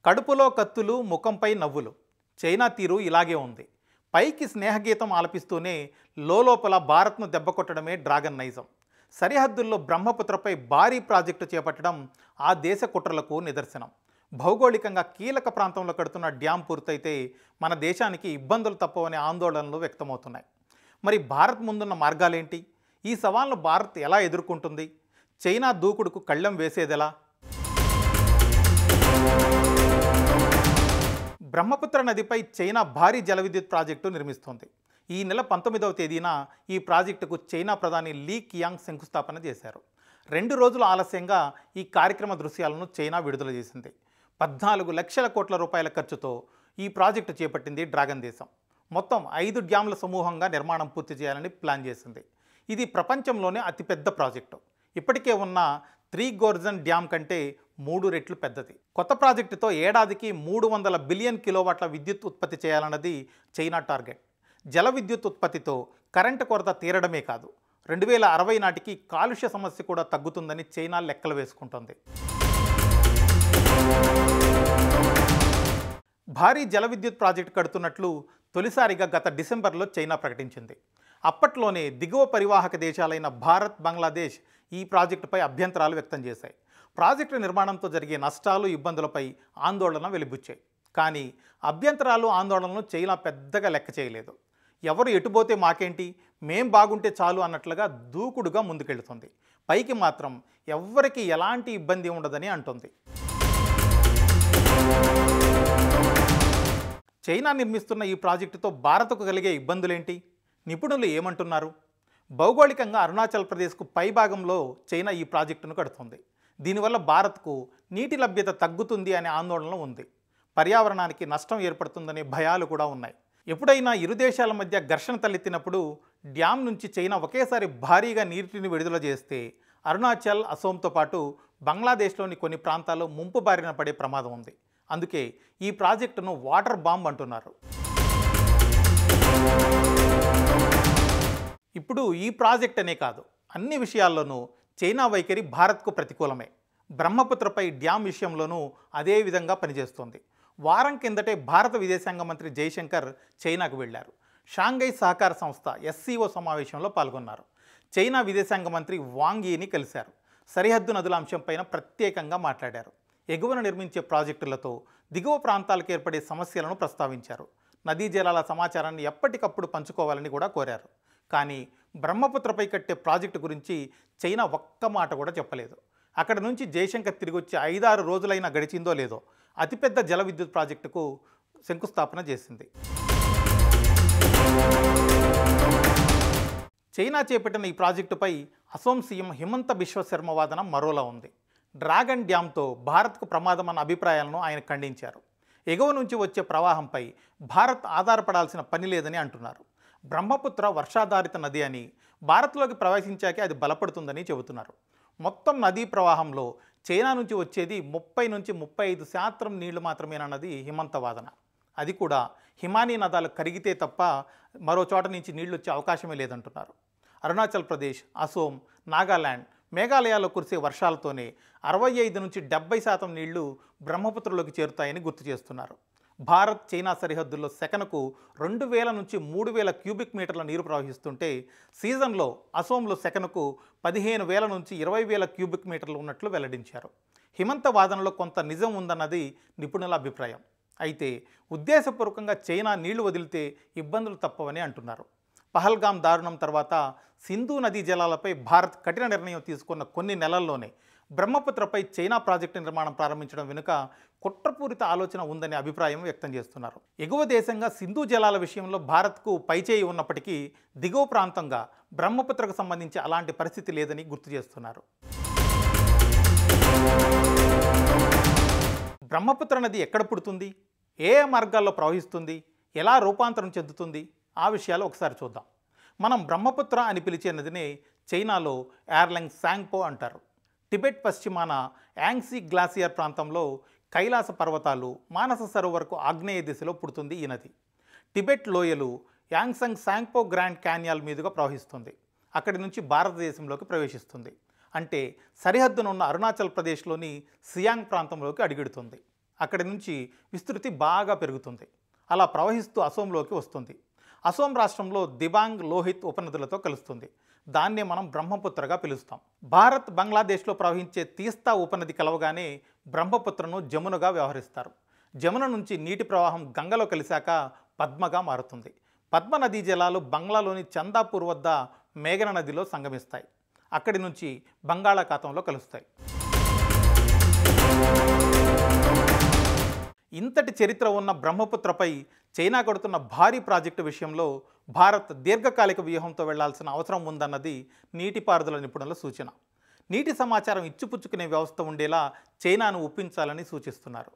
కడుపులో కత్తులు ముఖంపై నవ్వులు. చైనా తీరు ఇలాగే ఉంది. పైకి స్నేహగీతం ఆలపిస్తూనే లోలోపల భారత్ను దెబ్బకొట్టడమే డ్రాగన్ నైజం. సరిహద్దుల్లో బ్రహ్మపుత్రపై భారీ ప్రాజెక్టు చేపట్టడం ఆ దేశ కుట్రలకు నిదర్శనం. భౌగోళికంగా కీలక ప్రాంతంలో కడుతున్న డ్యాం పూర్తయితే మన దేశానికి ఇబ్బందులు తప్పవనే ఆందోళనలు వ్యక్తమవుతున్నాయి. మరి భారత్ ముందున్న మార్గాలేంటి? ఈ సవాళ్ళను భారత్ ఎలా ఎదుర్కొంటుంది? చైనా దూకుడుకు కళ్ళెం వేసేదెలా? బ్రహ్మపుత్ర నదిపై చైనా భారీ జల విద్యుత్ ప్రాజెక్టు నిర్మిస్తోంది. ఈ నెల 19వ తేదీన ఈ ప్రాజెక్టుకు చైనా ప్రధాని లీ కియాంగ్ శంకుస్థాపన చేశారు. 2 రోజుల ఆలస్యంగా ఈ కార్యక్రమ దృశ్యాలను చైనా విడుదల చేసింది. 14 లక్షల కోట్ల రూపాయల ఖర్చుతో ఈ ప్రాజెక్టు చేపట్టింది డ్రాగన్ దేశం. మొత్తం 5 డ్యాముల సమూహంగా నిర్మాణం పూర్తి చేయాలని ప్లాన్ చేసింది. ఇది ప్రపంచంలోనే అతిపెద్ద ప్రాజెక్టు. ఇప్పటికే ఉన్న 3 గోర్జన్ డ్యామ్ కంటే 3 రెట్లు పెద్దది. కొత్త ప్రాజెక్టుతో ఏడాదికి 300 బిలియన్ కిలోవాట్ల విద్యుత్ ఉత్పత్తి చేయాలన్నది చైనా టార్గెట్. జల విద్యుత్ ఉత్పత్తితో కరెంటు కొరత తీరడమే కాదు, 2060 నాటికి కాలుష్య సమస్య కూడా తగ్గుతుందని చైనా లెక్కలు వేసుకుంటోంది. భారీ జల విద్యుత్ ప్రాజెక్టు కడుతున్నట్లు తొలిసారిగా గత డిసెంబర్లో చైనా ప్రకటించింది. అప్పట్లోనే దిగువ పరివాహక దేశాలైన భారత్, బంగ్లాదేశ్ ఈ ప్రాజెక్టుపై అభ్యంతరాలు వ్యక్తం చేశాయి. ప్రాజెక్టు నిర్మాణంతో జరిగే నష్టాలు, ఇబ్బందులపై ఆందోళన వెలిబుచ్చాయి. కానీ అభ్యంతరాలు, ఆందోళనలు చైనా పెద్దగా లెక్క చేయలేదు. ఎవరు ఎటుపోతే మాకేంటి, మేం బాగుంటే చాలు అన్నట్లుగా దూకుడుగా ముందుకెళ్తుంది. పైకి మాత్రం ఎవ్వరికి ఎలాంటి ఇబ్బంది ఉండదని అంటుంది. చైనా నిర్మిస్తున్న ఈ ప్రాజెక్టుతో భారత్కు కలిగే ఇబ్బందులేంటి? నిపుణులు ఏమంటున్నారు? భౌగోళికంగా అరుణాచల్ ప్రదేశ్కు పైభాగంలో చైనా ఈ ప్రాజెక్టును కడుతుంది. దీనివల్ల భారత్కు నీటి లభ్యత తగ్గుతుంది అనే ఆందోళన ఉంది. పర్యావరణానికి నష్టం ఏర్పడుతుందనే భయాలు కూడా ఉన్నాయి. ఎప్పుడైనా ఇరు దేశాల మధ్య ఘర్షణ తలెత్తినప్పుడు డ్యామ్ నుంచి చైనా ఒకేసారి భారీగా నీటిని విడుదల చేస్తే అరుణాచల్, అసోంతో పాటు బంగ్లాదేశ్లోని కొన్ని ప్రాంతాల్లో ముంపు బారిన పడే ప్రమాదం ఉంది. అందుకే ఈ ప్రాజెక్టును వాటర్ బాంబ్ అంటున్నారు. ఇప్పుడు ఈ ప్రాజెక్ట్ అనే కాదు, అన్ని విషయాల్లోనూ చైనా వైఖరి భారత్కు ప్రతికూలమే. బ్రహ్మపుత్రపై డ్యామ్ విషయంలోనూ అదే విధంగా పనిచేస్తోంది. వారం కిందటే భారత విదేశాంగ మంత్రి జైశంకర్ చైనాకు వెళ్లారు. షాంఘై సహకార సంస్థ SCO సమావేశంలో పాల్గొన్నారు. చైనా విదేశాంగ మంత్రి వాంగ్ యీని కలిశారు. సరిహద్దు నదుల అంశంపైన ప్రత్యేకంగా మాట్లాడారు. ఎగువన నిర్మించే ప్రాజెక్టులతో దిగువ ప్రాంతాలకు ఏర్పడే సమస్యలను ప్రస్తావించారు. నదీ జలాల సమాచారాన్ని ఎప్పటికప్పుడు పంచుకోవాలని కూడా కోరారు. కానీ బ్రహ్మపుత్రపై కట్టే ప్రాజెక్టు గురించి చైనా ఒక్క మాట కూడా చెప్పలేదు. అక్కడ నుంచి జైశంకర్ తిరిగి వచ్చి 5-6 రోజులైనా గడిచిందో లేదో అతిపెద్ద జల విద్యుత్ ప్రాజెక్టుకు శంకుస్థాపన చేసింది. చైనా చేపట్టిన ఈ ప్రాజెక్టుపై అసోం సీఎం హిమంత బిశ్వ శర్మ వాదన మరోలా ఉంది. డ్రాగన్ డ్యామ్తో భారత్కు ప్రమాదం అన్న అభిప్రాయాలను ఆయన ఖండించారు. ఎగువ నుంచి వచ్చే ప్రవాహంపై భారత్ ఆధారపడాల్సిన పని లేదని అంటున్నారు. బ్రహ్మపుత్ర వర్షాధారిత నది అని, భారత్లోకి ప్రవేశించాకే అది బలపడుతుందని చెబుతున్నారు. మొత్తం నదీ ప్రవాహంలో చైనా నుంచి వచ్చేది 30 నుంచి 35% నీళ్లు మాత్రమేనన్నది హిమంత వాదన. అది కూడా హిమానీ నదాలు కరిగితే తప్ప మరో చోట నుంచి నీళ్లు వచ్చే అవకాశమే లేదంటున్నారు. అరుణాచల్ ప్రదేశ్, అసోం, నాగాలాండ్, మేఘాలయాల్లో కురిసే వర్షాలతోనే 65 నుంచి 70% నీళ్లు బ్రహ్మపుత్రలోకి చేరుతాయని గుర్తు చేస్తున్నారు. భారత్, చైనా సరిహద్దుల్లో సెకనుకు 2000 నుంచి 3000 క్యూబిక్ మీటర్ల నీరు ప్రవహిస్తుంటే సీజన్లో అసోంలో సెకనుకు 15,000 నుంచి 20,000 క్యూబిక్ మీటర్లు ఉన్నట్లు వెల్లడించారు. హిమంత వాదనలో కొంత నిజం ఉందన్నది నిపుణుల అభిప్రాయం. అయితే ఉద్దేశపూర్వకంగా చైనా నీళ్లు వదిలితే ఇబ్బందులు తప్పవని అంటున్నారు. పహల్గామ్ దారుణం తర్వాత సింధు నదీ జలాలపై భారత్ కఠిన నిర్ణయం తీసుకున్న కొన్ని నెలల్లోనే బ్రహ్మపుత్రపై చైనా ప్రాజెక్టు నిర్మాణం ప్రారంభించడం వెనుక కుట్రపూరిత ఆలోచన ఉందనే అభిప్రాయం వ్యక్తం చేస్తున్నారు. ఎగువ దేశంగా సింధు జలాల విషయంలో భారత్కు పైచేయి ఉన్నప్పటికీ దిగువ ప్రాంతంగా బ్రహ్మపుత్రకు సంబంధించి అలాంటి పరిస్థితి లేదని గుర్తు చేస్తున్నారు. బ్రహ్మపుత్ర నది ఎక్కడ పుడుతుంది, ఏ మార్గాల్లో ప్రవహిస్తుంది, ఎలా రూపాంతరం చెందుతుంది, ఆ విషయాలు ఒకసారి చూద్దాం. మనం బ్రహ్మపుత్ర అని పిలిచే నదిని చైనాలో యార్లెంగ్ సాంగ్పో అంటారు. టిబెట్ పశ్చిమాన యాంగ్సీ గ్లాసియర్ ప్రాంతంలో కైలాస పర్వతాలు, మానస సరోవర్కు ఆగ్నేయ దిశలో పుడుతుంది ఈ నది. టిబెట్ లోయలు యాంగ్సంగ్ సాంగ్పో గ్రాండ్ క్యాన్యాల్ మీదుగా ప్రవహిస్తుంది. అక్కడి నుంచి భారతదేశంలోకి ప్రవేశిస్తుంది. అంటే సరిహద్దునున్న అరుణాచల్ ప్రదేశ్లోని సియాంగ్ ప్రాంతంలోకి అడుగుడుతుంది. అక్కడి నుంచి విస్తృతి బాగా పెరుగుతుంది. అలా ప్రవహిస్తూ అసోంలోకి వస్తుంది. అసోం రాష్ట్రంలో దిబాంగ్, లోహిత్ ఉపనదులతో కలుస్తుంది. దాన్నే మనం బ్రహ్మపుత్రగా పిలుస్తాం. భారత్, బంగ్లాదేశ్లో ప్రవహించే తీస్తా ఉపనది కలవగానే బ్రహ్మపుత్రను జమునగా వ్యవహరిస్తారు. జమున నుంచి నీటి ప్రవాహం గంగలో కలిశాక పద్మగా మారుతుంది. పద్మ నదీ జలాలు బంగ్లాలోని చందాపూర్ వద్ద మేఘన నదిలో సంగమిస్తాయి. అక్కడి నుంచి బంగాళాఖాతంలో కలుస్తాయి. ఇంతటి చరిత్ర ఉన్న బ్రహ్మపుత్రపై చైనా కొడుతున్న భారీ ప్రాజెక్టు విషయంలో భారత్ దీర్ఘకాలిక వ్యూహంతో వెళ్లాల్సిన అవసరం ఉందన్నది నీటిపారుదల నిపుణుల సూచన. నీటి సమాచారం ఇచ్చిపుచ్చుకునే వ్యవస్థ ఉండేలా చైనాను ఒప్పించాలని సూచిస్తున్నారు.